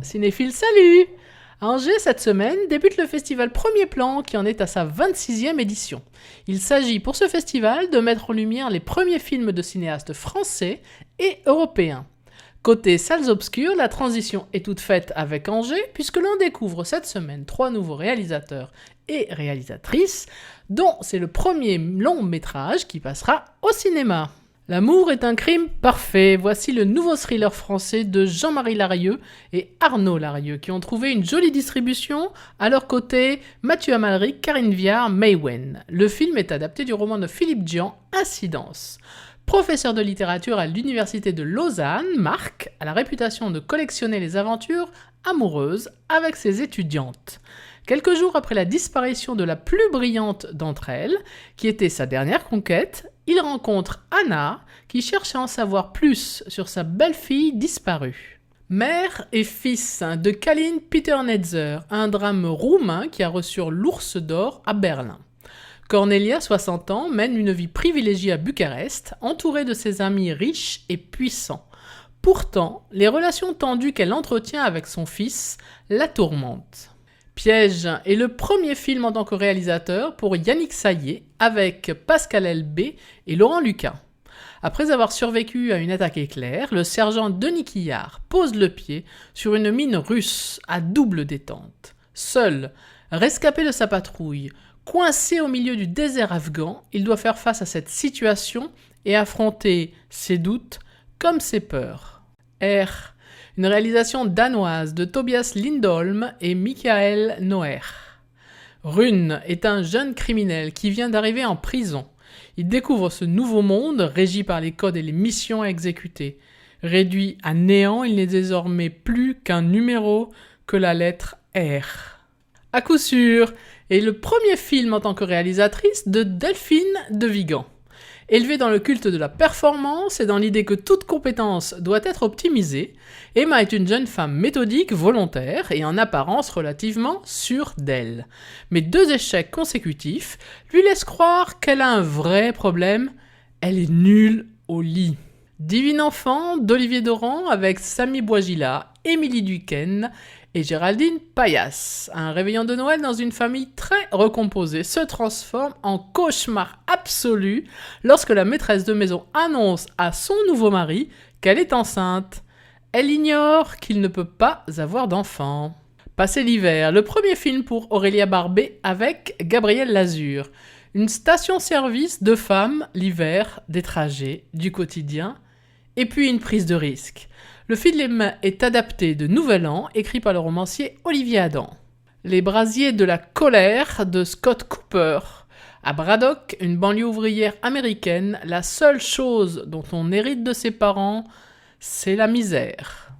Cinéphile, salut! À Angers, cette semaine, débute le festival Premier Plan qui en est à sa 26e édition. Il s'agit pour ce festival de mettre en lumière les premiers films de cinéastes français et européens. Côté salles obscures, la transition est toute faite avec Angers puisque l'on découvre cette semaine 3 nouveaux réalisateurs et réalisatrices, dont c'est le premier long métrage qui passera au cinéma. L'amour est un crime parfait. Voici le nouveau thriller français de Jean-Marie Larieux et Arnaud Larieux qui ont trouvé une jolie distribution. À leur côté, Mathieu Amalric, Karine Viard, Maïwenn. Le film est adapté du roman de Philippe Dian, Incidence. Professeur de littérature à l'université de Lausanne, Marc a la réputation de collectionner les aventures amoureuses avec ses étudiantes. Quelques jours après la disparition de la plus brillante d'entre elles, qui était sa dernière conquête, il rencontre Anna, qui cherche à en savoir plus sur sa belle-fille disparue. Mère et fils de Kalin Peter-Netzer, un drame roumain qui a reçu l'Ours d'Or à Berlin. Cornelia, 60 ans, mène une vie privilégiée à Bucarest, entourée de ses amis riches et puissants. Pourtant, les relations tendues qu'elle entretient avec son fils la tourmentent. Piège est le premier film en tant que réalisateur pour Yannick Saillé avec Pascal Elbé et Laurent Lucas. Après avoir survécu à une attaque éclair, le sergent Denis Quillard pose le pied sur une mine russe à double détente. Seul, rescapé de sa patrouille, coincé au milieu du désert afghan, il doit faire face à cette situation et affronter ses doutes comme ses peurs. R. Une réalisation danoise de Tobias Lindholm et Michael Noer. Rune est un jeune criminel qui vient d'arriver en prison. Il découvre ce nouveau monde régi par les codes et les missions à exécuter. Réduit à néant, il n'est désormais plus qu'un numéro, que la lettre R. À coup sûr, est le premier film en tant que réalisatrice de Delphine de Vigan. Élevée dans le culte de la performance et dans l'idée que toute compétence doit être optimisée, Emma est une jeune femme méthodique, volontaire et en apparence relativement sûre d'elle. Mais 2 échecs consécutifs lui laissent croire qu'elle a un vrai problème, elle est nulle au lit. Divine enfant d'Olivier Doran avec Samy Bouajila, Émilie Duquesne et Géraldine Payas. Un réveillon de Noël dans une famille très recomposée se transforme en cauchemar absolu lorsque la maîtresse de maison annonce à son nouveau mari qu'elle est enceinte. Elle ignore qu'il ne peut pas avoir d'enfant. Passé l'hiver, le premier film pour Aurélia Barbé avec Gabriel Lazur. Une station-service de femmes, l'hiver, des trajets, du quotidien, et puis une prise de risque. Le film est adapté de Nouvel An, écrit par le romancier Olivier Adam. Les brasiers de la colère de Scott Cooper. À Braddock, une banlieue ouvrière américaine, la seule chose dont on hérite de ses parents, c'est la misère.